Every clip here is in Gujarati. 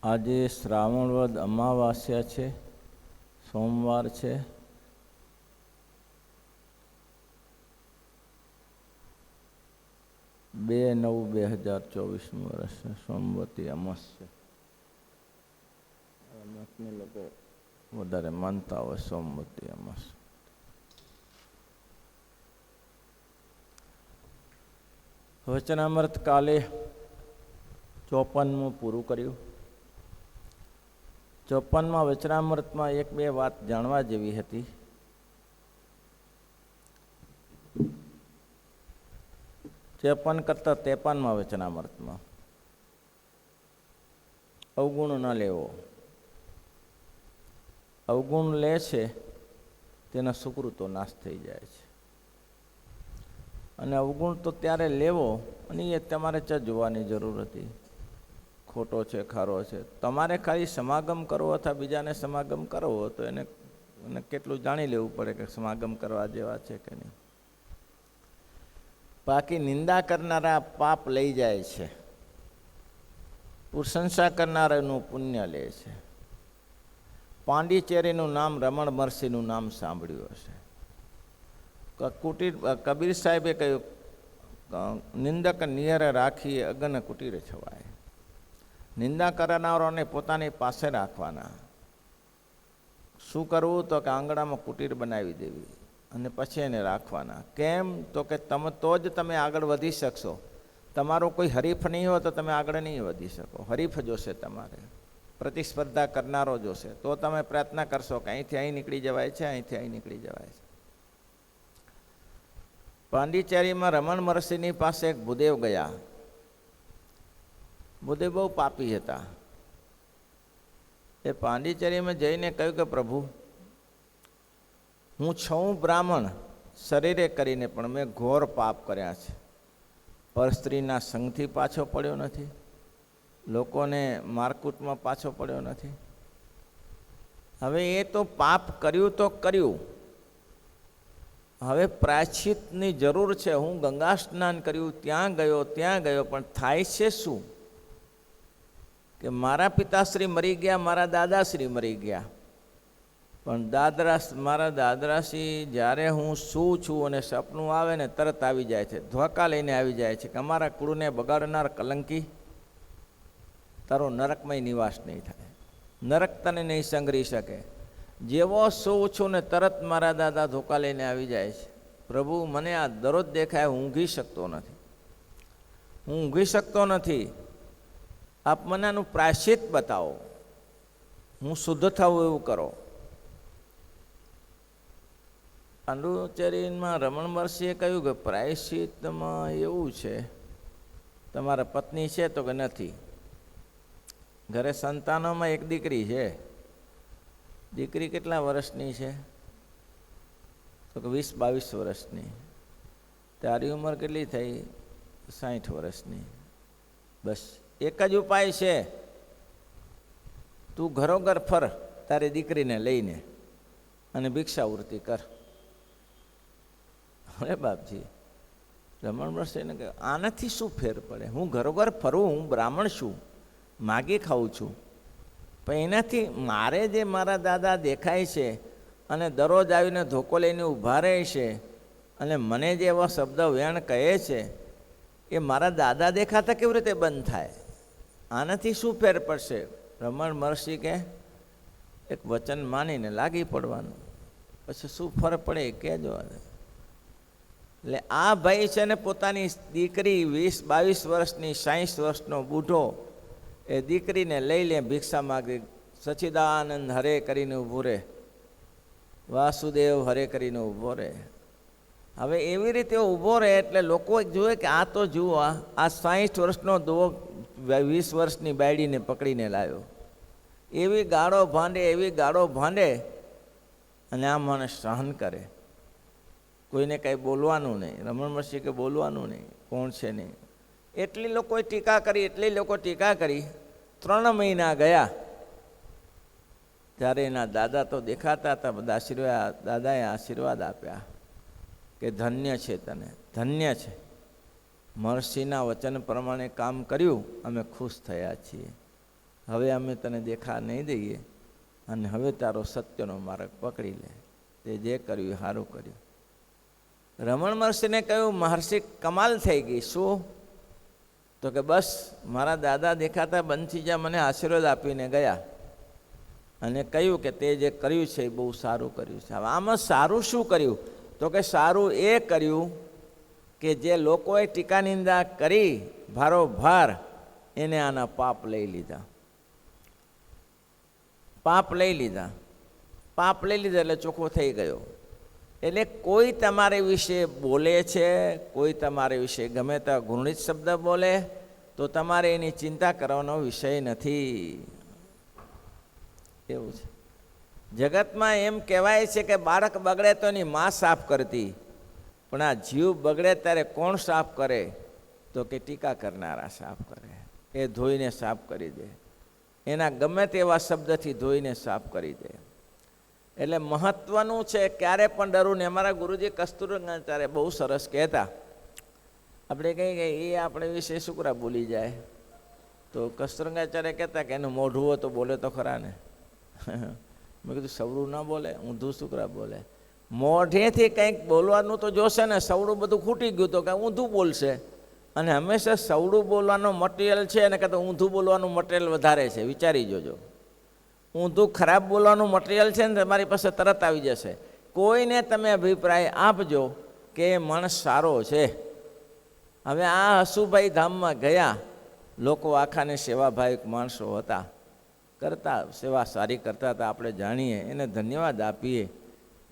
આજે શ્રાવણ વદ અમાવાસ્યા છે, સોમવાર છે. બે 9/2024 વર્ષ સોમવતી અમાસ છે. અમાસને લોકો વધારે માનતા હોય સોમવતી અમાસ. વચનામૃત કાલે 54મું પૂરું કર્યું. 54માં વચનામૃતમાં એક બે વાત જાણવા જેવી હતી. ચોપન કરતાં 53માં વચનામૃતમાં અવગુણ ન લેવો. અવગુણ લે છે તેના સુકૃતો નાશ થઈ જાય છે. અને અવગુણ તો ત્યારે લેવો, અને એ તમારે જ જોવાની જરૂર હતી. ખોટો છે, ખારો છે, તમારે ખાલી સમાગમ કરવો અથવા બીજાને સમાગમ કરવો તો એને કેટલું જાણી લેવું પડે કે સમાગમ કરવા જેવા છે કે નહીં. બાકી નિંદા કરનારા પાપ લઈ જાય છે, પ્રશંસા કરનારાનું પુણ્ય લે છે. પાંડિચેરીનું નામ રમણ મહર્ષિનું નામ સાંભળ્યું હશે. કબીર સાહેબે કહ્યું, નિંદક નિયરે રાખી અગન કુટીરે છવાય. નિંદા કરનારાઓને પોતાની પાસે રાખવાના. શું કરવું? તો કે આંગણામાં કુટીર બનાવી દેવી અને પછી એને રાખવાના. કેમ? તો કે તો જ તમે આગળ વધી શકશો. તમારો કોઈ હરીફ નહીં હોય તો તમે આગળ નહીં વધી શકો. હરીફ જોશે, તમારે પ્રતિસ્પર્ધા કરનારો જોશે, તો તમે પ્રયત્ન કરશો કે અહીંથી અહીં નીકળી જવાય છે, અહીંથી અહીં નીકળી જવાય છે. પાંડિચેરીમાં રમણ મહર્ષિની પાસે એક ભૂદેવ ગયા. ભૂદેવ બહુ પાપી હતા. એ પાંડિચેરીમાં જઈને કહ્યું કે પ્રભુ, હું છું બ્રાહ્મણ શરીરે કરીને, પણ મેં ઘોર પાપ કર્યા છે. પર સ્ત્રીના સંગથી પાછો પડ્યો નથી, લોકોને મારકૂટમાં પાછો પડ્યો નથી. હવે એ તો પાપ કર્યું તો કર્યું, હવે પ્રાયશ્ચિતની જરૂર છે. હું ગંગા સ્નાન કર્યું, ત્યાં ગયો, પણ થાય છે શું કે મારા પિતાશ્રી મરી ગયા, મારા દાદાશ્રી મરી ગયા, પણ મારા દાદરાશ્રી જ્યારે હું શું છું અને સપનું આવે ને તરત આવી જાય છે, ધોકા લઈને આવી જાય છે કે અમારા કુળને બગાડનાર કલંકી, તારો નરકમય નિવાસ નહીં થાય, નરક તને નહીં સંઘરી શકે. જેવો શું છું ને તરત મારા દાદા ધોકા લઈને આવી જાય છે. પ્રભુ, મને આ દરરોજ દેખાય, હું ઊંઘી શકતો નથી. આપ મને આનું પ્રાયશ્ચિત બતાવો, હું શુદ્ધ થાઉં એવું કરો. પાંડિચેરીમાં રમણ મહર્ષિએ કહ્યું કે પ્રાયશ્ચિતમાં એવું છે, તમારા પત્ની છે? તો કે નથી. ઘરે સંતાનોમાં એક દીકરી છે. દીકરી કેટલા વર્ષની છે? તો કે 20-22 વર્ષની. તારી ઉંમર કેટલી થઈ? 60 વર્ષની. બસ એક જ ઉપાય છે, તું ઘરોઘર ફર તારી દીકરીને લઈને અને ભિક્ષાવૃત્તિ કર. અરે બાપજી, રમણ મહર્ષિને કહે, આનાથી શું ફેર પડે? હું ઘરોઘર ફરું, હું બ્રાહ્મણ છું, માગી ખાઉં છું, પણ એનાથી મારે જે મારા દાદા દેખાય છે અને દરરોજ આવીને ધોકો લઈને ઊભા રહે છે અને મને જે એવા શબ્દ વેણ કહે છે, એ મારા દાદા દેખાતા કેવી રીતે બંધ થાય? આનાથી શું ફેર પડશે? રમણ મહર્ષિ કે એક વચન માનીને લાગી પડવાનું, પછી શું ફરક પડે એ કહેજો. એટલે આ ભાઈ છે ને પોતાની દીકરી 20-22 વર્ષની, 60 વર્ષનો બૂઢો, એ દીકરીને લઈ લે, ભિક્ષા માગી, સચ્ચિદાનંદ હરે કરીને ઊભો રહે, વાસુદેવ હરે કરીને ઊભો રહે. હવે એવી રીતે ઊભો રહે એટલે લોકો જુએ કે આ તો જુઓ, આ 60 વર્ષનો દો 20 વર્ષની બાયડીને પકડીને લાવ્યો. એવી ગાળો ભાંડે અને આ માણસ સહન કરે. કોઈને કાંઈ બોલવાનું નહીં. રમણ મહર્ષિ કે બોલવાનું નહીં, કોણ છે નહીં. એટલી લોકોએ ટીકા કરી. 3 મહિના ગયા ત્યારે એના દાદા તો દેખાતા હતા. બધા દાદાએ આશીર્વાદ આપ્યા કે ધન્ય છે તને, ધન્ય છે, મહર્ષિના વચન પ્રમાણે કામ કર્યું, અમે ખુશ થયા છીએ. હવે અમે તને દેખા નહીં દઈએ અને હવે તારો સત્યનો માર્ગ પકડી લે. તે જે કર્યું એ સારું કર્યું. રમણ મહર્ષિને કહ્યું, મહર્ષિ કમાલ થઈ ગઈ. શું? તો કે બસ મારા દાદા દેખાતા બંસીજા મને આશીર્વાદ આપીને ગયા અને કહ્યું કે તે જે કર્યું છે એ બહુ સારું કર્યું છે. હવે આમાં સારું શું કર્યું? તો કે સારું એ કર્યું કે જે લોકોએ ટીકા નિંદા કરી ભારોભાર એને આના પાપ લઈ લીધા. પાપ લઈ લીધા. પાપ લઈ લીધા એટલે ચોખ્ખો થઈ ગયો. એટલે કોઈ તમારે વિશે બોલે છે, કોઈ તમારે વિશે ગમે ત્યાં ઘૃણિત શબ્દ બોલે તો તમારે એની ચિંતા કરવાનો વિષય નથી. એવું છે. જગતમાં એમ કહેવાય છે કે બાળક બગડે તો એની મા સાફ કરતી, પણ આ જીવ બગડે ત્યારે કોણ સાફ કરે? તો કે ટીકા કરનારા સાફ કરે. એ ધોઈને સાફ કરી દે, એના ગમે તેવા શબ્દથી ધોઈને સાફ કરી દે. એટલે મહત્વનું છે ક્યારે પણ ડરવું નહીં. અમારા ગુરુજી કસ્તુરંગાચાર્ય બહુ સરસ કહેતા. આપણે કહીએ કે એ આપણે વિશે શુક્રા બોલી જાય તો કસ્તુરંગાચાર્ય કહેતા કે એનું મોઢું હોય તો બોલે તો ખરા ને. મેં કીધું સવડું ના બોલે, ઊંધું શુક્રા બોલે. મોઢેથી કંઈક બોલવાનું તો જોશે ને. સવડું બધું ખૂટી ગયું તો કાંઈ ઊંધું બોલશે. અને હંમેશા સવડું બોલવાનું મટીરિયલ છે અને કાં તો ઊંધું બોલવાનું મટીરિયલ વધારે છે. વિચારી જોજો. ઊંધું ખરાબ બોલવાનું મટીરિયલ છે ને તમારી પાસે તરત આવી જશે. કોઈને તમે અભિપ્રાય આપજો કે એ માણસ સારો છે. હવે આ હસુભાઈ ધામમાં ગયા, લોકો આખાને સેવાભાવિક માણસો હતા, કરતા સેવા સારી કરતા હતા. આપણે જાણીએ, એને ધન્યવાદ આપીએ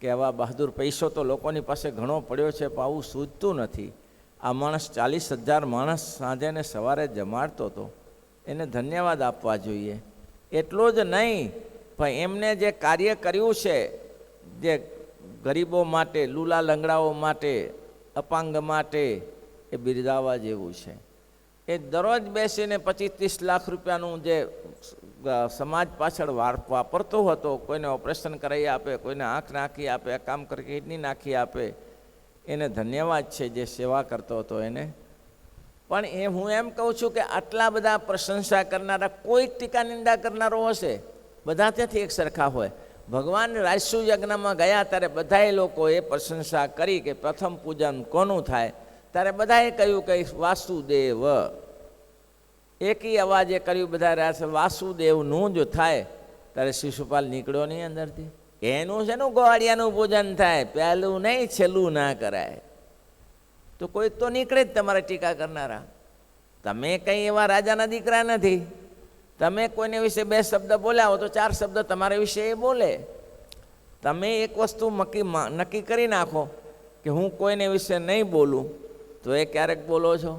કે આવા બહાદુર. પૈસો તો લોકોની પાસે ઘણો પડ્યો છે પણ આવું સૂઝતું નથી. આ માણસ 40,000 માણસ સાંજે ને સવારે જમાડતો હતો. એને ધન્યવાદ આપવા જોઈએ. એટલું જ નહીં પણ એમને જે કાર્ય કર્યું છે, જે ગરીબો માટે, લૂલા લંગડાઓ માટે, અપાંગ માટે, એ બિરદાવવા જેવું છે. એ દરરોજ બેસીને 25-30 લાખ રૂપિયાનું જે સમાજ પાછળ વાપરતો હતો, કોઈને ઓપરેશન કરાવી આપે, કોઈને આંખ નાખી આપે, કામ કરી કિડની નાખી આપે, એને ધન્યવાદ છે જે સેવા કરતો હતો એને. પણ એ હું એમ કહું છું કે આટલા બધા પ્રશંસા કરનારા, કોઈ ટીકા નિંદા કરનારો હશે, બધા ત્યાંથી એક સરખા હોય. ભગવાન રાજસુ યજ્ઞમાં ગયા ત્યારે બધાએ લોકોએ પ્રશંસા કરી કે પ્રથમ પૂજન કોનું થાય? ત્યારે બધાએ કહ્યું કે વાસુદેવ. એકી અવાજે કર્યું બધા રહ્યા છે વાસુદેવનું જ થાય. ત્યારે શિશુપાલ નીકળ્યો નહીં અંદરથી. એનું છે ને ગોવાળિયાનું પૂજન થાય, પહેલું નહીં છેલ્લું ના કરાય. તો કોઈ તો નીકળે જ તમારે ટીકા કરનારા. તમે કંઈ એવા રાજાના દીકરા નથી. તમે કોઈને વિશે 2 શબ્દ બોલ્યા હો તો 4 શબ્દ તમારા વિશે એ બોલે. તમે એક વસ્તુ નક્કી કરી નાખો કે હું કોઈને વિશે નહીં બોલું, તો એ ક્યારેક બોલો છો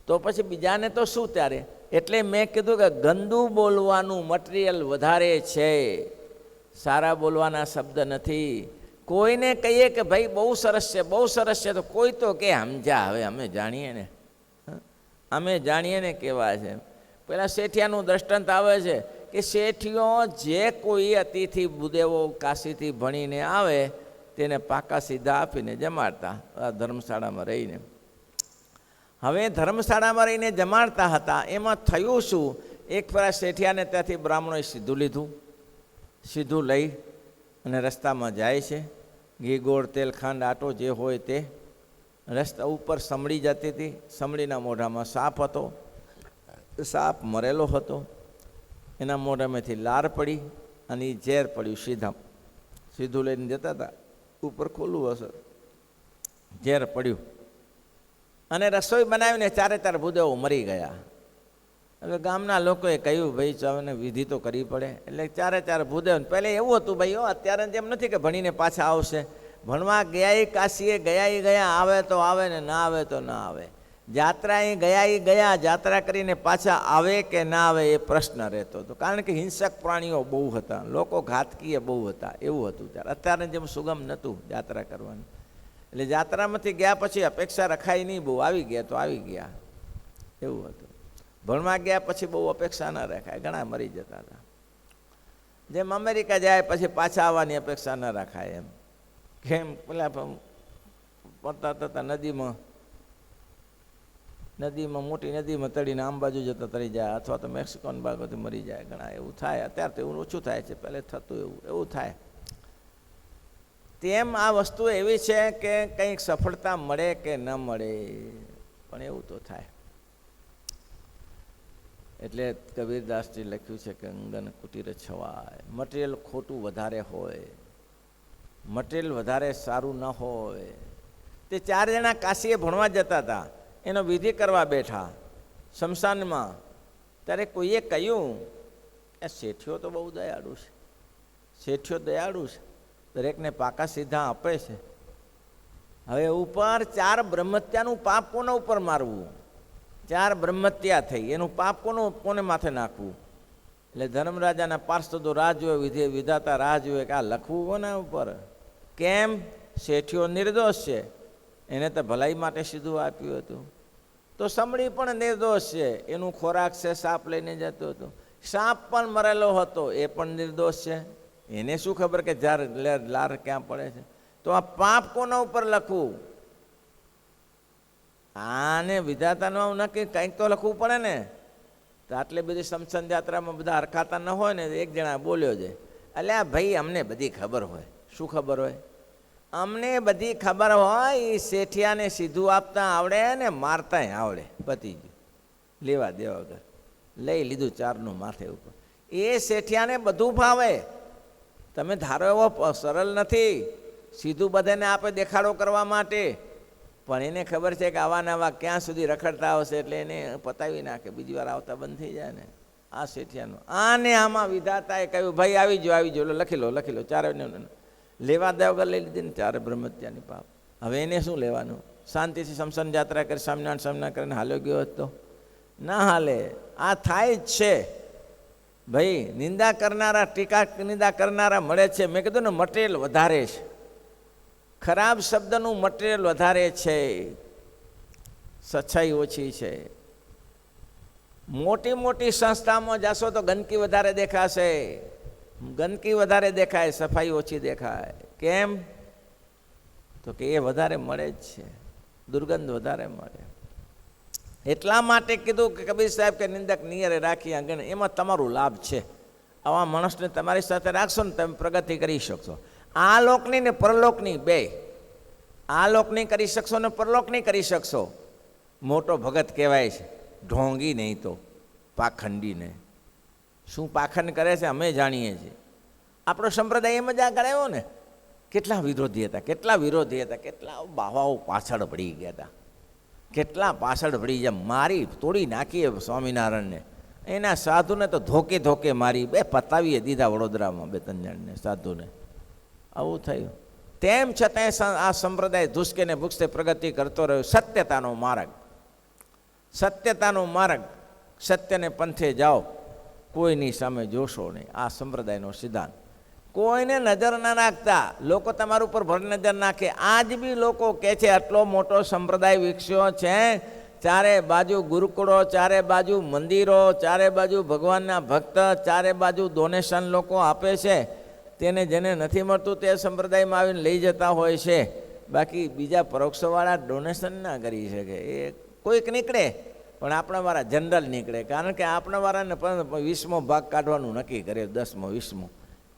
તો પછી બીજાને તો શું ત્યારે. એટલે મેં કીધું કે ગંદુ બોલવાનું મટીરિયલ વધારે છે, સારા બોલવાના શબ્દ નથી. કોઈને કહીએ કે ભાઈ બહુ સરસ છે, બહુ સરસ છે, તો કોઈ તો કે સમજા. હવે અમે જાણીએ ને, અમે જાણીએ ને કેવા છે. પેલા શેઠિયાનું દ્રષ્ટાંત આવે છે કે શેઠિયો જે કોઈ અતિથિ ભૂદેવો કાશીથી ભણીને આવે તેને પાકા સીધા આપીને જમાડતા, ધર્મશાળામાં રહીને. હવે ધર્મશાળામાં રહીને જમાડતા હતા. એમાં થયું શું? એક પેલા શેઠિયાને ત્યાંથી બ્રાહ્મણોએ સીધું લીધું. સીધું લઈ અને રસ્તામાં જાય છે. ઘી ગોળ તેલ ખાંડ આટો જે હોય તે. રસ્તા ઉપર સમડી જતી હતી. સમડીના મોઢામાં સાપ હતો. સાપ મરેલો હતો. એના મોઢામાંથી લાર પડી અને એ ઝેર પડ્યું. સીધું લઈને જતા હતા, ઉપર ખોલું હશે, ઝેર પડ્યું. અને રસોઈ બનાવીને 4 ભૂદેવો મરી ગયા. હવે ગામના લોકોએ કહ્યું ભાઈ ચાવને વિધિ તો કરવી પડે. એટલે 4 ભૂદેવ. પહેલાં એવું હતું ભાઈ, અત્યારે જેમ નથી કે ભણીને પાછા આવશે. ભણવા ગયા કાશીએ ગયા, આવે તો આવે ને ના આવે તો ના આવે. જાત્રાએ ગયા, જાત્રા કરીને પાછા આવે કે ના આવે એ પ્રશ્ન રહેતો હતો. કારણ કે હિંસક પ્રાણીઓ બહુ હતા, લોકો ઘાતકીય બહુ હતા. એવું હતું ત્યારે. અત્યારે જેમ સુગમ નહોતું જાત્રા કરવાનું. એટલે જાત્રામાંથી ગયા પછી અપેક્ષા રખાઈ નહીં બહુ. આવી ગયા તો આવી ગયા, એવું હતું. ભણવા ગયા પછી બહુ અપેક્ષા ન રખાય, ઘણા મરી જતા હતા. જેમ અમેરિકા જાય પછી પાછા આવવાની અપેક્ષા ન રખાય એમ. કેમ પેલા પડતા થતા નદીમાં નદીમાં, મોટી નદીમાં તળીને આમ બાજુ જતા તરી જાય, અથવા તો મેક્સિકોન બાજુથી મરી જાય. ઘણા એવું થાય. અત્યારે તો એવું ઓછું થાય છે, પહેલે થતું એવું થાય. તેમ આ વસ્તુ એવી છે કે કંઈક સફળતા મળે કે ન મળે, પણ એવું તો થાય. એટલે કબીરદાસજી લખ્યું છે કે અંગન કુટીર છવાય. મટીરિયલ ખોટું વધારે હોય, મટીરિયલ વધારે સારું ન હોય. તે 4 જણા કાશીએ ભણવા જતા હતા, એનો વિધિ કરવા બેઠા શમશાનમાં. ત્યારે કોઈએ કહ્યું, એ શેઠિયો તો બહુ દયાળુ છે, શેઠિયો દયાળુ છે, દરેકને પાકા સીધા આપે છે. હવે ઉપર 4 બ્રહ્મત્યાનું પાપ કોના ઉપર મારવું? 4 બ્રહ્મત્યા થઈ, એનું પાપ કોને માથે નાખવું? એટલે ધર્મરાજાના પાર્ષદો રાહ જોવે, વિધાતા રાહ જોવે કે આ લખવું કોના ઉપર? કેમ? શેઠિયો નિર્દોષ છે, એને તો ભલાઈ માટે સીધું આપ્યું હતું. તો સમડી પણ નિર્દોષ છે, એનું ખોરાક છે, સાપ લઈને જતો હતો, સાપ પણ મરેલો હતો, એ પણ નિર્દોષ છે. એને શું ખબર કે લાર ક્યાં પડે છે? તો આ પાપ કોના ઉપર લખવું? આને વિધાતાનું નક્કી કંઈક તો લખવું પડે ને. તો આટલી બધી સમસન યાત્રામાં બધા હરખાતા ન હોય ને, એક જણા બોલ્યો છે, અલ્યા ભાઈ અમને બધી ખબર હોય. શું ખબર હોય? અમને બધી ખબર હોય, એ શેઠિયાને સીધું આપતા આવડે ને મારતાય આવડે. પતી ગયું, લેવા દેવા વગર લઈ લીધું 4નું માથે ઉપર. એ શેઠિયાને બધું ભાવે. તમે ધારો એવો સરળ નથી, સીધું બધાને આપે દેખાડો કરવા માટે. પણ એને ખબર છે કે આવા નવા ક્યાં સુધી રખડતા આવશે, એટલે એને પતાવી નાખે, બીજી વાર આવતા બંધ થઈ જાય ને. આ શેઠિયાનું. આને આમાં વિધાતાએ કહ્યું, ભાઈ આવી જાઓ, લખી લો. 4 લેવા દે વગર લઈ લીધી ને 4 બ્રહ્મત્યાની પાપ. હવે એને શું લેવાનું? શાંતિથી શમશાન યાત્રા કરી, સ્વામિનારાયણ સામના કરીને હાલ્યો ગયો હતો? ના હાલે. આ થાય જ છે ભાઈ. નિંદા કરનારા, ટીકા નિંદા કરનારા મળે છે. મેં કીધું ને, મટીરિયલ વધારે છે, ખરાબ શબ્દનું મટીરિયલ વધારે છે, સચ્ચાઈ ઓછી છે. મોટી મોટી સંસ્થામાં જશો તો ગંદકી વધારે દેખાશે, ગંદકી વધારે દેખાય, સફાઈ ઓછી દેખાય. કેમ? તો કે એ વધારે મળે જ છે, દુર્ગંધ વધારે મળે. એટલા માટે કીધું કે કબીર સાહેબ કે નિંદક નિયરે રાખી આંગણે. એમાં તમારું લાભ છે. આવા માણસને તમારી સાથે રાખશો ને, તમે પ્રગતિ કરી શકશો. આ લોકની ને પરલોકની બે. આ લોકની કરી શકશો ને પરલોકની કરી શકશો. મોટો ભગત કહેવાય છે, ઢોંગી નહીં તો પાખંડી ને. શું પાખંડ કરે છે અમે જાણીએ છીએ. આપણો સંપ્રદાય એમ જ આ કરાયો ને. કેટલા વિરોધી હતા, કેટલા બાવાઓ પાછળ પડી ગયા હતા, કેટલા પાછળ પડી ગયા. મારી તોડી નાખીએ સ્વામિનારાયણને. એના સાધુને તો ધોકે મારી, પતાવીએ દીધા વડોદરામાં 2-3 જણને સાધુને. આવું થયું. તેમ છતાં આ સંપ્રદાય ધુસકે ને ભૂસકે પ્રગતિ કરતો રહ્યો. સત્યતાનો માર્ગ, સત્યને પંથે જાઓ, કોઈની સામે જોશો નહીં. આ સંપ્રદાયનો સિદ્ધાંત. કોઈને નજર ના નાખતા. લોકો તમારા ઉપર ભર નજર નાખે. આજ બી લોકો કહે છે આટલો મોટો સંપ્રદાય વિકસ્યો છે, 4 બાજુ ગુરુકુળો, 4 બાજુ મંદિરો, 4 બાજુ ભગવાનના ભક્ત, 4 બાજુ ડોનેશન લોકો આપે છે. તેને જેને નથી મળતું તે સંપ્રદાયમાં આવીને લઈ જતા હોય છે. બાકી બીજા પરોક્ષવાળા ડોનેશન ના કરી શકે. એ કોઈક નીકળે, પણ આપણાવાળા જનરલ નીકળે. કારણ કે આપણાવાળાને 20મો ભાગ કાઢવાનું નક્કી કરે, 10મો 20મો.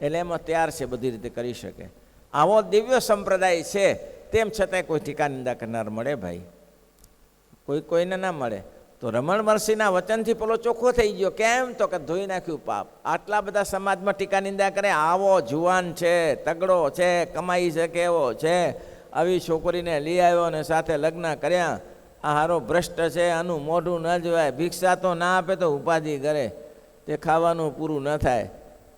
એટલે એમાં તૈયાર છે, બધી રીતે કરી શકે. આવો દિવ્ય સંપ્રદાય છે. તેમ છતાંય કોઈ ટીકા નિંદા કરનાર મળે ભાઈ? કોઈને ના મળે. તો રમણ મહર્ષિના વચનથી પેલો ચોખ્ખો થઈ ગયો. કેમ? તો કે ધોઈ નાખ્યું પાપ. આટલા બધા સમાજમાં ટીકા નિંદા કરે. આવો જુવાન છે, તગડો છે, કમાઈ શકે એવો છે, આવી છોકરીને લઈ આવ્યો ને સાથે લગ્ન કર્યા. આ હારો ભ્રષ્ટ છે, આનું મોઢું ન જોવાય, ભિક્ષા તો ના આપે તો ઉપાધિ કરે, તે ખાવાનું પૂરું ન થાય,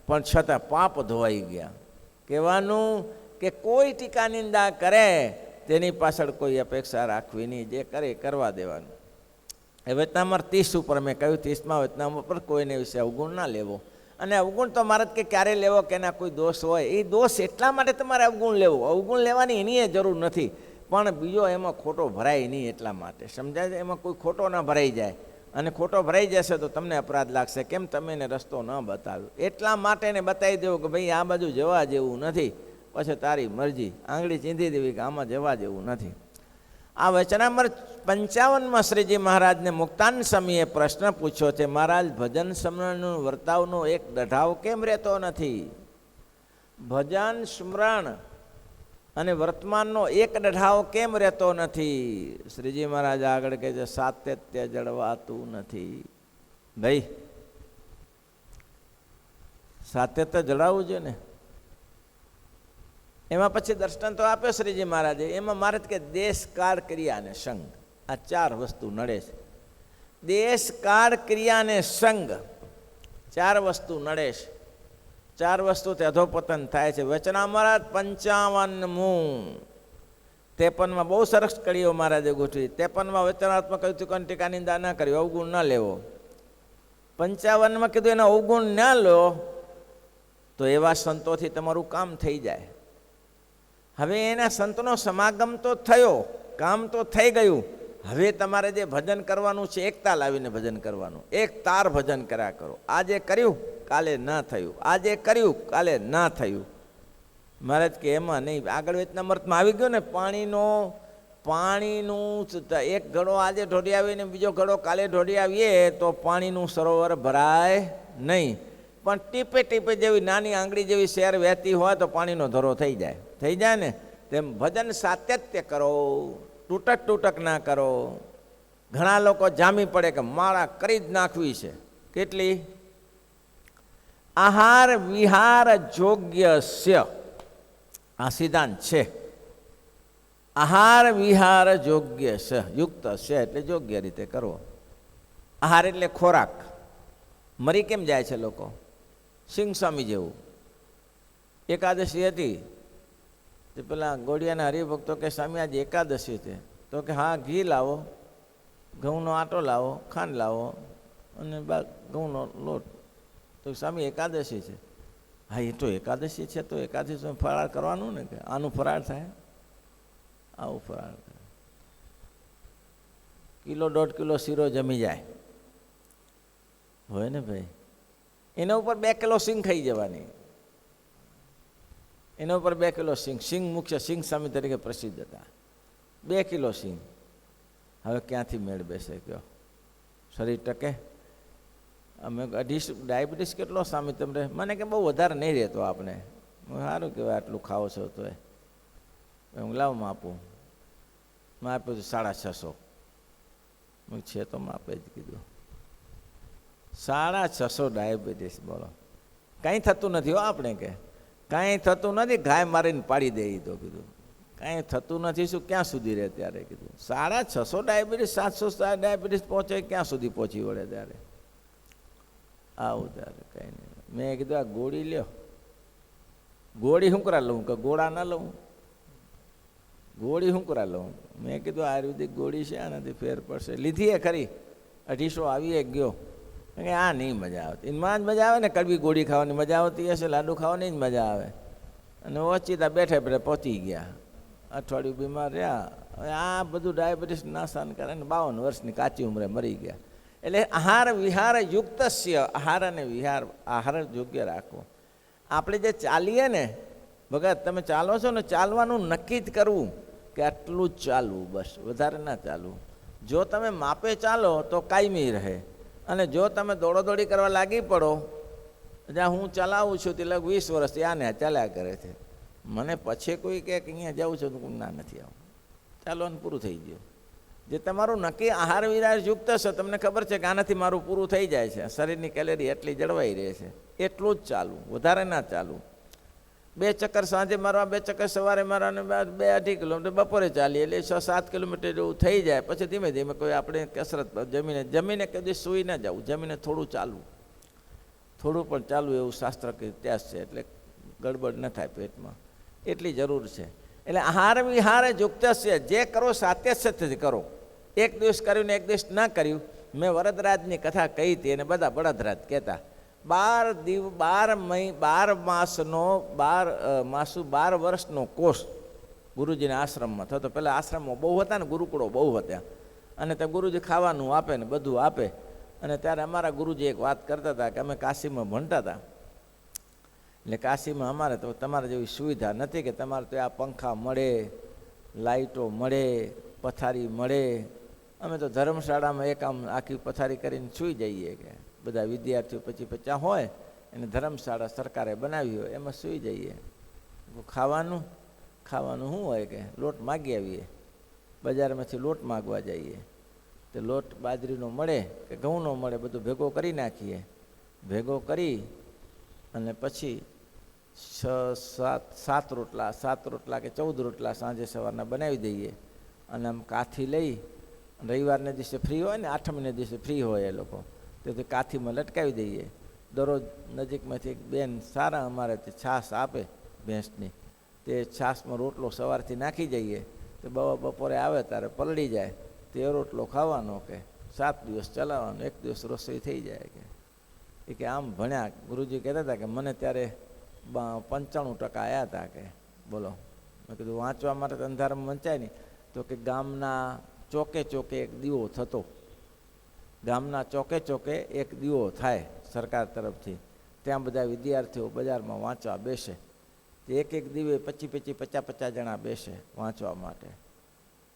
પણ છતાં પાપ ધોવાઈ ગયા. કહેવાનું કે કોઈ ટીકા નિંદા કરે તેની પાછળ કોઈ અપેક્ષા રાખવી નહીં. જે કરે કરવા દેવાનું. એ વચનામૃત 30 ઉપર મેં કહ્યું, 30માં વચનામૃત ઉપર કોઈને વિશે અવગુણ ના લેવો. અને અવગુણ તો મારે કે ક્યારે લેવો કે એના કોઈ દોષ હોય, એ દોષ એટલા માટે તમારે અવગુણ લેવો. અવગુણ લેવાની એની જરૂર નથી, પણ બીજો એમાં ખોટો ભરાય નહીં એટલા માટે. સમજાય છે? એમાં કોઈ ખોટો ન ભરાઈ જાય. અને ખોટો ભરાઈ જશે તો તમને અપરાધ લાગશે. કેમ? તમે એને રસ્તો ન બતાવ્યો. એટલા માટે એને બતાવી દેવું કે ભાઈ આ બાજુ જવા જેવું નથી. પછી તારી મરજી, આંગળી ચીંધી દેવી કે આમાં જવા જેવું નથી. આ વચનામૃત 55માં શ્રીજી મહારાજને મુક્તાન સમયે પ્રશ્ન પૂછ્યો છે, મહારાજ ભજન સ્મરણનું વર્તાવનો એક દઢાવ કેમ રહેતો નથી? ભજન સ્મરણ અને વર્તમાનનો એક દઢાવ કેમ રહેતો નથી? શ્રીજી મહારાજ આગળ કહે છે, સાતત્ય જળવાતું નથી. ભાઈ સાતત્ય જળાવવું જોઈએ ને. એમાં પછી દર્શન તો આપ્યો શ્રીજી મહારાજે. એમાં મહારાજ કે દેશ કાળ ક્રિયા અને સંગ, આ ચાર વસ્તુ નડે છે. દેશ કાળ ક્રિયા અને સંગ, ચાર વસ્તુ નડે છે. ચાર વસ્તુથી અધોપતન થાય છે. વચનામૃત 55મું 53માં બહુ સરસ કડીઓ મહારાજે ગોઠવી. 53માં વચનાત્મક કહ્યું તું કોઈ ટીકા નિંદા ના કરી, અવગુણ ન લેવો. 55માં કીધું એનો અવગુણ ના લો તો એવા સંતોથી તમારું કામ થઈ જાય. હવે એના સંતનો સમાગમ તો થયો, કામ તો થઈ ગયું. હવે તમારે જે ભજન કરવાનું છે, એકતા લાવીને ભજન કરવાનું. એક તાર ભજન કર્યા કરો. આજે કર્યું કાલે ના થયું, આજે કર્યું કાલે ના થયું. મહારાજ કે એમાં નહીં. આગળ વચનામૃતમાં આવી ગયો ને, પાણીનું એક ઘડો આજે ઢોળી આવીને બીજો ઘડો કાલે ઢોળી આવીએ તો પાણીનું સરોવર ભરાય નહીં. પણ ટીપે ટીપે જેવી નાની આંગળી જેવી શેર વહેતી હોય તો પાણીનો ધરો થઈ જાય. થઈ જાય ને તેમ ભજન સાતત્ય કરો, તૂટક ના કરો. ઘણા લોકો જામી પડે કે માળા કરી જ નાખવી છે. કેટલી? આહાર વિહાર યોગ્ય स्य, આ સિદ્ધાંત છે. આહાર વિહાર યોગ્ય સ, યુક્ત છે એટલે યોગ્ય રીતે કરવો. આહાર એટલે ખોરાક. મરી કેમ જાય છે લોકો? સિંહ સ્વામી જેવું. એકાદશી હતી તે પેલા ગોડિયાના હરિભક્તો કે સ્વામી આજે એકાદશી છે. તો કે હા, ઘી લાવો, ઘઉંનો આટો લાવો, ખાંડ લાવો અને ઘઉંનો લોટ. તો સ્વામી એકાદશી છે. હા, એ તો એકાદશી છે તો એકાદશી ફરાળ કરવાનું ને. કે આનું ફરાળ થાય, આવું ફરાળ થાય. કિલો 1.5 કિલો શીરો જમી જાય હોય ને ભાઈ. એના ઉપર 2 કિલો સિંગ ખાઈ જવાની. એના ઉપર 2 કિલો સિંગ. સિંગ મુખ્ય સિંગ સ્વામી તરીકે પ્રસિદ્ધ હતા. 2 કિલો સિંગ. હવે ક્યાંથી મેળ બેસે કયો? શરીર ટકે? અમે 250 ડાયાબિટીસ કેટલો સ્વામી તમને? મને કે બહુ વધારે નહીં રહેતો આપણે. સારું કહેવાય આટલું ખાવો છો તો. હું લાવ માપું. માપ્યું 650. છે તો માપે જ કીધું. 650 ડાયાબિટીસ. બોલો, કાંઈ થતું નથી હો આપણે. કે કાંઈ થતું નથી, ગાય મારીને પાડી દે. તો કીધું કાંઈ થતું નથી. શું ક્યાં સુધી રહે ત્યારે? કીધું 650 ડાયાબિટીસ, 700 ડાયાબિટીસ પહોંચે ક્યાં સુધી પહોંચી વળે ત્યારે? આવું ત્યારે કંઈ નહીં. મેં કીધું આ ગોળી લ્યો. ગોળી શું કરા લઉં? કે ગોળા ના લઉં? ગોળી શું કરા લઉં? મેં કીધું આયુર્વેદિક ગોળી છે, આનાથી ફેર પડશે. લીધી એ ખરી, 250 આવીએ ગયો. કે આ નહીં મજા આવતી. એમાં જ મજા આવે ને, કડવી ગોળી ખાવાની મજા આવતી હશે, લાડુ ખાવાની જ મજા આવે. અને ઓચિતા બેઠે બેઠે પહોંચી ગયા. અઠવાડિયું બીમાર રહ્યા. હવે આ બધું ડાયાબિટીસ નાશાન કરે ને 52 વર્ષની કાચી ઉંમરે મરી ગયા. એટલે આહાર વિહાર યુક્તસ્ય, આહાર અને વિહાર, આહાર યોગ્ય રાખવો. આપણે જે ચાલીએ ને ભગત, તમે ચાલો છો ને, ચાલવાનું નક્કી જ કરવું કે આટલું જ ચાલવું, બસ વધારે ના ચાલવું. જો તમે માપે ચાલો તો કાયમી રહે. અને જો તમે દોડોદોડી કરવા લાગી પડો, જ્યાં હું ચલાવું છું તે લગ 20 વર્ષથી આને ચાલ્યા કરે છે. મને પછી કોઈ કે અહીંયા જાઉં છું તો ના નથી આવું, ચાલવાનું પૂરું થઈ ગયું. જે તમારું નક્કી આહાર વિહાર યુક્ત છે, તમને ખબર છે કે આનાથી મારું પૂરું થઈ જાય છે, શરીરની કેલેરી એટલી જળવાઈ રહે છે, એટલું જ ચાલવું, વધારે ના ચાલવું. 2 ચક્કર સાંજે મારવા, 2 ચક્કર સવારે મારવાને 2-2.5 કિલોમીટર બપોરે ચાલીએ એટલે 6-7 કિલોમીટર જેવું થઈ જાય. પછી ધીમે ધીમે કોઈ આપણે કસરત જમીને કદી સૂઈ ના જવું, જમીને થોડું ચાલવું, થોડું પણ ચાલવું એવું શાસ્ત્ર કે ઇતિહાસ છે. એટલે ગડબડ ન થાય પેટમાં, એટલી જરૂર છે. એટલે આહાર વિહાર યુક્ત છે. જે કરો સાતત્યથી કરો. એક દિવસ કર્યું ને એક દિવસ ના કર્યું. મેં વરદરાજની કથા કહી હતી અને બધા બળદરાજ કહેતા. 12 વર્ષનો કોર્સ ગુરુજીના આશ્રમમાં થતો. પહેલાં આશ્રમમાં બહુ હતા ને, ગુરુકુળો બહુ હતા. અને તે ગુરુજી ખાવાનું આપે ને બધું આપે. અને ત્યારે અમારા ગુરુજી એક વાત કરતા હતા કે અમે કાશીમાં ભણતા હતા. એટલે કાશીમાં અમારે તો તમારા જેવી સુવિધા નથી કે તમારે તો આ પંખા મળે, લાઇટો મળે, પથારી મળે. અમે તો ધર્મશાળામાં એક આમ આખી પથારી કરીને સૂઈ જઈએ, કે બધા વિદ્યાર્થીઓ 50-50 હોય એને ધર્મશાળા સરકારે બનાવી હોય એમાં સૂઈ જઈએ. ખાવાનું શું હોય કે લોટ માગી આવીએ, બજારમાંથી લોટ માગવા જઈએ. તો લોટ બાજરીનો મળે કે ઘઉંનો મળે, બધું ભેગો કરી નાખીએ. ભેગો કરી અને પછી 7 રોટલા કે 14 રોટલા સાંજે સવારના બનાવી દઈએ. અને આમ કાથી લઈ, રવિવારને દિવસે ફ્રી હોય ને, 8મીને દિવસે ફ્રી હોય એ લોકો, તેથી કાથીમાં લટકાવી દઈએ. દરરોજ નજીકમાંથી એક બેન સારા અમારે તે છાશ આપે ભેંસની, તે છાશમાં રોટલો સવારથી નાખી જઈએ. તો બપોરે આવે ત્યારે પલળી જાય, તે રોટલો ખાવાનો, કે 7 દિવસ ચલાવવાનો, 1 દિવસ રસોઈ થઈ જાય. કે આમ ભણ્યા. ગુરુજી કહેતા હતા કે મને ત્યારે 95% આવ્યા હતા. કે બોલો, મેં કીધું વાંચવા માટે તો અંધારામાં વંચાય નહીં. તો કે ગામના ચોકે ચોકે એક દીવો થતો, ગામના ચોકે ચોકે એક દીવો થાય સરકાર તરફથી. ત્યાં બધા વિદ્યાર્થીઓ બજારમાં વાંચવા બેસે. એક દીવે 25-50 જણા બેસે વાંચવા માટે.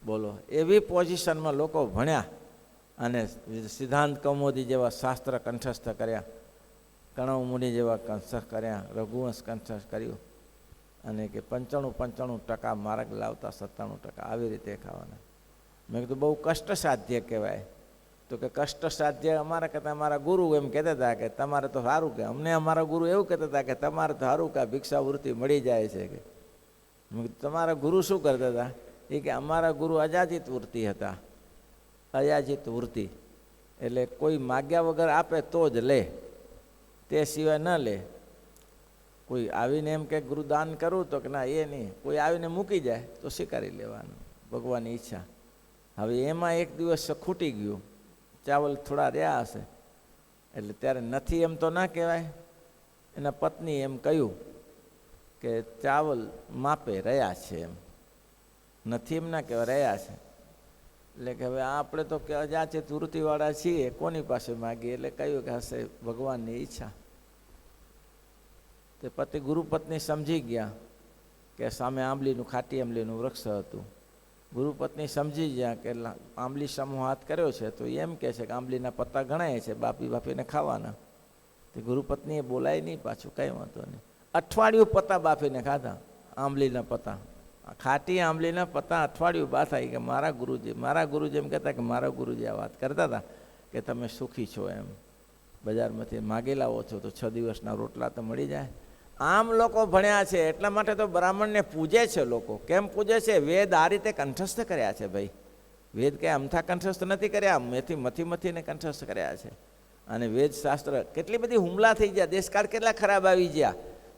બોલો, એવી પોઝિશનમાં લોકો ભણ્યા અને સિદ્ધાંત કૌમુદી જેવા શાસ્ત્ર કંઠસ્થ કર્યા, કણવ મુનિ જેવા કંઠસ્થ કર્યા, રઘુવંશ કંઠસ્થ કર્યું. અને કે 95% માર્ગ લાવતા 97% આવી રીતે ખાવાના. મેં કીધું બહુ કષ્ટ સાધ્ય કહેવાય. તો કે કષ્ટ સાધ્ય અમારા કરતાં અમારા ગુરુ એમ કહેતા હતા કે તમારે તો સારું, કે અમને અમારા ગુરુ એવું કહેતા હતા કે તમારે તો સારું કે ભિક્ષાવૃત્તિ મળી જાય છે. કે મેં કીધું તમારા ગુરુ શું કરતા હતા? એ કે અમારા ગુરુ અયાચિત વૃત્તિ હતા. અયાચિત વૃત્તિ એટલે કોઈ માગ્યા વગર આપે તો જ લે, તે સિવાય ન લે. કોઈ આવીને એમ કે ગુરુદાન કરું, તો કે ના એ નહીં. કોઈ આવીને મૂકી જાય તો સ્વીકારી લેવાનું, ભગવાનની ઈચ્છા. હવે એમાં એક દિવસ ખૂટી ગયું, ચાવલ થોડા રહ્યા હશે, એટલે ત્યારે નથી એમ તો ના કહેવાય. એના પત્ની એમ કહ્યું કે ચાવલ માપે રહ્યા છે, એમ નથી એમ ના કહેવાય, રહ્યા છે. એટલે કે હવે આપણે તો કે અજાચિત વૃત્તિવાળા છીએ, કોની પાસે માગીએ? એટલે કહ્યું કે હશે ભગવાનની ઈચ્છા. તે પતિ ગુરુપત્ની સમજી ગયા કે સામે ખાટી આંબલીનું વૃક્ષ હતું. ગુરુપત્ની સમજી ગયા કે આંબલી સામો હાથ કર્યો છે, તો એમ કહે છે કે આંબલીના પત્તા ગણાય છે, બાફીને ખાવાના. તે ગુરુપત્નીએ બોલાય નહીં પાછું, કંઈ વાંધો નહીં. અઠવાડિયું પત્તા બાફીને ખાધા, આંબલીના પત્તા, ખાટી આંબલીના પત્તા અઠવાડિયું બાફાઈ. કે મારા ગુરુજી એમ કહેતા કે મારા ગુરુજી આ વાત કરતા હતા કે તમે સુખી છો, એમ બજારમાંથી માગી લાવો છો તો 6 દિવસના રોટલા તો મળી જાય. આમ લોકો ભણ્યા છે, એટલા માટે તો બ્રાહ્મણને પૂજે છે લોકો. કેમ પૂજે છે? વેદ આ રીતે કંઠસ્થ કર્યા છે. ભાઈ, વેદ કે અમથા કંઠસ્થ નથી કર્યા, મથીને કંઠસ્થ કર્યા છે. અને વેદ શાસ્ત્ર કેટલી બધી હુમલા થઈ ગયા, દેશકાળ કેટલા ખરાબ આવી ગયા,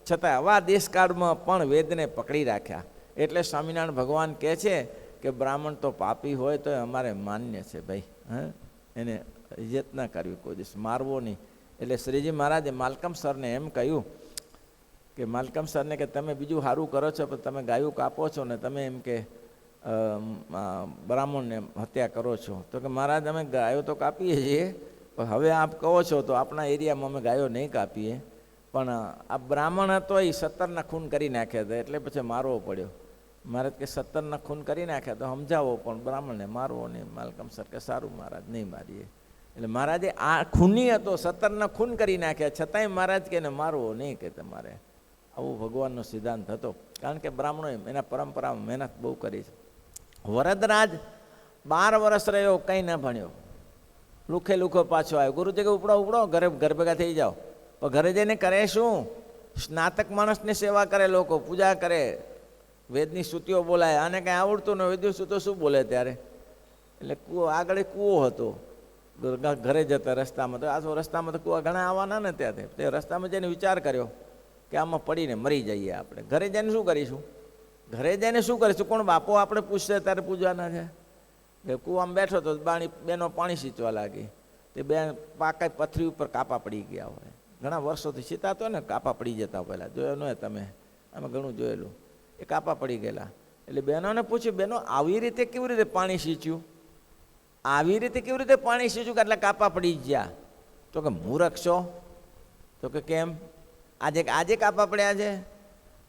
છતાં આવા દેશકાળમાં પણ વેદને પકડી રાખ્યા. એટલે સ્વામિનારાયણ ભગવાન કહે છે કે બ્રાહ્મણ તો પાપી હોય તો અમારે માન્ય છે. ભાઈ, એને ઇજ્જત ના કરવી, કોઈ દિવસ મારવો નહીં. એટલે શ્રીજી મહારાજે માલકમ સરને એમ કહ્યું કે માલકમ સરને કે તમે બીજું સારું કરો છો, પણ તમે ગાયું કાપો છો ને તમે એમ કે બ્રાહ્મણને હત્યા કરો છો. તો કે મહારાજ અમે ગાયો તો કાપીએ છીએ, પણ હવે આપ કહો છો તો આપણા એરિયામાં અમે ગાયો નહીં કાપીએ. પણ આ બ્રાહ્મણ હતો એ 17ના ખૂન કરી નાખ્યા હતા, એટલે પછી મારવો પડ્યો. મહારાજ કે 17ના ખૂન કરી નાખ્યા તો સમજાવો, પણ બ્રાહ્મણને મારવો નહીં. માલકમ સર કે સારું મહારાજ, નહીં મારીએ. એટલે મહારાજે આ ખૂની હતો, 17ના ખૂન કરી નાખ્યા, છતાંય મહારાજ કે એને મારવો નહીં, કે તમારે. આવું ભગવાનનો સિદ્ધાંત હતો. કારણ કે બ્રાહ્મણોએ એના પરંપરામાં મહેનત બહુ કરી છે. વરદરાજ 12 વર્ષ રહ્યો, કંઈ ન ભણ્યો, લુખો પાછો આવ્યો. ગુરુજી કે ઉપડો ઘર ભેગા થઈ જાઓ. પણ ઘરે જઈને કરે શું? સ્નાતક માણસની સેવા કરે, લોકો પૂજા કરે, વેદની સ્તુતિઓ બોલાય. આને કંઈ આવડતું ન, વેદની સ્તુતિઓ શું બોલે ત્યારે? એટલે આગળ કૂવો હતો, ઘરે જતા રસ્તામાં. તો આ રસ્તામાં તો કૂવા ઘણા આવવાના ને ત્યાંથી. તે રસ્તામાં જઈને વિચાર કર્યો કે આમાં પડીને મરી જઈએ આપણે. ઘરે જઈને શું કરીશું? કોણ બાપો આપણે પૂછશે ત્યારે પૂજવાના છે? કે કૂવામાં બેઠો તો બેનો પાણી સિંચવા લાગી. તે બેન પાકા પથરી ઉપર કાપા પડી ગયા હોય, ઘણા વર્ષોથી સીતાતો ને કાપા પડી જતા. પહેલાં જોયો ન તમે? અમે ઘણું જોયેલું. એ કાપા પડી ગયેલા. એટલે બહેનોને પૂછ્યું, બહેનો આવી રીતે કેવી રીતે પાણી સિંચ્યું? એટલે કાપા પડી ગયા. તો કે મૂરખ છો? તો કે કેમ? આજે કાપા પડ્યા છે?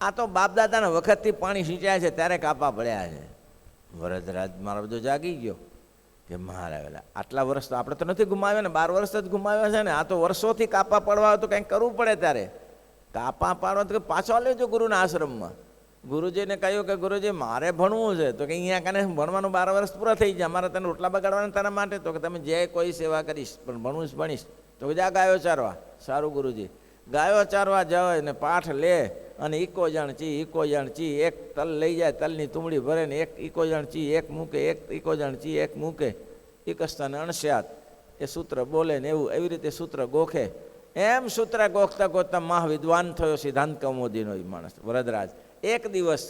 આ તો બાપ દાદાના વખતથી પાણી સિંચાય છે ત્યારે કાપા પડ્યા છે. વરદરાજ મારો બધો જાગી ગયો કે મારા વેલા આટલા વર્ષ તો આપણે તો નથી ગુમાવ્યા ને, 12 વર્ષ જ ગુમાવ્યા છે ને, આ તો વર્ષોથી કાપા પડવા હોય તો કંઈક કરવું પડે. ત્યારે કાપા પાડવા તો પાછો લેજો ગુરુના આશ્રમમાં. ગુરુજીને કહ્યું કે ગુરુજી મારે ભણવું છે, તો કે અહીંયા કાને ભણવાનું 12 વર્ષ પૂરા થઈ જાય, અમારે તને રોટલા બગાડવાના તારા માટે, તો કે તમે જે કોઈ સેવા કરીશ પણ ભણીશ. તો કે જા ગાયો ચારવા. સારું ગુરુજી. ગાયો ચારવા જાય ને પાઠ લે અને ઈકો જણ ચી એક તલ લઈ જાય, તલની તુમડી ભરે ને એક ઈકો જણ ચી એક મૂકે, એક ઈકો જણ ચી એક મૂકે, એકસ્થાને અણસ્યાત એ સૂત્ર બોલે ને એવું એવી રીતે સૂત્ર ગોખે. એમ સૂત્ર ગોખતા ગોખતા મહાવિદ્વાન થયો સિદ્ધાંત કૌમુદીનો એ માણસ વરદરાજ. એક દિવસ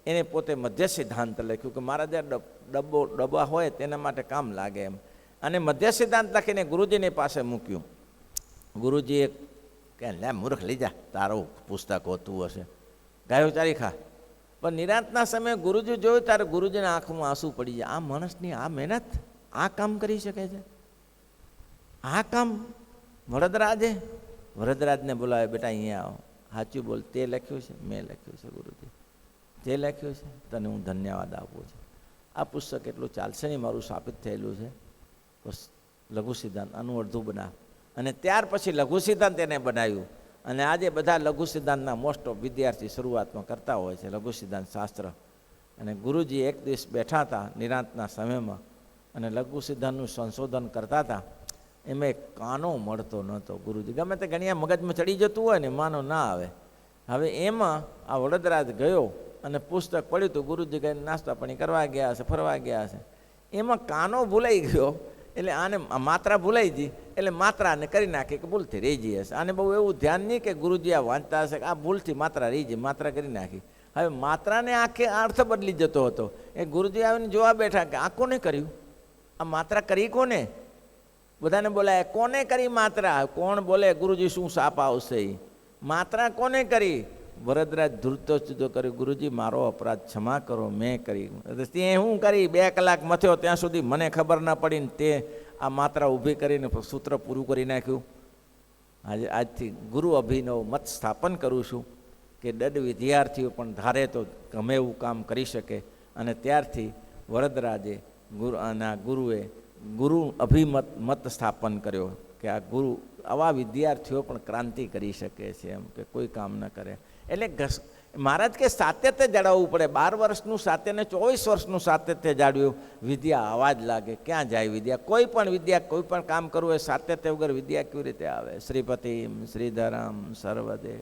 એને પોતે મધ્ય સિદ્ધાંત લખ્યું કે મારા જે ડબ્બા હોય તેના માટે કામ લાગે એમ, અને મધ્ય સિદ્ધાંત લખીને ગુરુજીની પાસે મૂક્યું. ગુરુજીએ કે લે મૂર્ખ લઈ જા, તારું પુસ્તક હોતું હશે, ગાયો ચારી ખા. પણ નિરાંતના સમયે ગુરુજી જોયું ત્યારે ગુરુજીના આંખમાં આંસુ પડી જાય. આ માણસની આ મહેનત આ કામ કરી શકે છે, આ કામ વરદરાજને બોલાવે, બેટા અહીંયા આવો, સાચું બોલ, તે લખ્યું છે, મેં લખ્યું છે ગુરુજી, જે લખ્યું છે તને હું ધન્યવાદ આપું છું. આ પુસ્તક એટલું ચાલશે નહીં, મારું સ્થાપિત થયેલું છે, બસ લઘુ સિદ્ધાંત આનું અડધું બનાવ. અને ત્યાર પછી લઘુ સિદ્ધાંત એને બનાવ્યું. અને આજે બધા લઘુ સિદ્ધાંતના મોસ્ટ ઓફ વિદ્યાર્થી શરૂઆતમાં કરતા હોય છે લઘુ સિદ્ધાંત શાસ્ત્ર. અને ગુરુજી એક દિવસ બેઠા હતા નિરાંતના સમયમાં અને લઘુ સિદ્ધાંતનું સંશોધન કરતા હતા. એમાં એક કાનો મળતો નહોતો. ગુરુજી ગમે તે ઘણી મગજમાં ચડી જતું હોય ને માનો ના આવે. હવે એમાં આ વડોદરા ગયો અને પુસ્તક પડ્યું હતું. ગુરુજી કઈ નાસ્તા પાણી કરવા ગયા હશે, ફરવા ગયા હશે. એમાં કાનો ભૂલાઈ ગયો, એટલે આને માત્રા ભૂલાઈ ગઈ, એટલે માત્રાને કરી નાખી કે ભૂલથી રહી જઈ હશે. આને બહુ એવું ધ્યાન નહીં કે ગુરુજી આ વાંચતા હશે કે આ ભૂલથી માત્રા રહી જાય, માત્રા કરી નાખી. હવે માત્રાને આખે અર્થ બદલી જતો હતો. એ ગુરુજી આવીને જોવા બેઠા કે આ કોને કર્યું, આ માત્રા કરી કોને? બધાને બોલાય, કોને કરી માત્રા? કોણ બોલે ગુરુજી શું સાપ આવશે? માત્રા કોને કરી? વરદરાજ ધૂળતો જુદો કર્યો, ગુરુજી મારો અપરાધ ક્ષમા કરો, મેં કરી. તે શું કરી? 2 કલાક મથ્યો ત્યાં સુધી મને ખબર ના પડી ને તે આ માત્રા ઊભી કરીને સૂત્ર પૂરું કરી નાખ્યું. આજથી ગુરુ અભિનવ મત સ્થાપન કરું છું કે દડ વિદ્યાર્થીઓ પણ ધારે તો ગમે એવું કામ કરી શકે. અને ત્યારથી વરદરાજે ગુરુએ ગુરુ અભિમત મત સ્થાપન કર્યો કે આ ગુરુ આવા વિદ્યાર્થીઓ પણ ક્રાંતિ કરી શકે છે, એમ કે કોઈ કામ ન કરે. એટલે મહારાજ કે સાતત્ય જાળવવું પડે. 12 વર્ષનું સાતત્ય ને 24 વર્ષનું સાતત્ય જાળવ્યું. વિદ્યા આવા જ લાગે. ક્યાં જાય વિદ્યા? કોઈ પણ કામ કરવું હોય સાતત્ય વગર વિદ્યા કેવી રીતે આવે? શ્રીપતિ શ્રીધરમ સર્વદે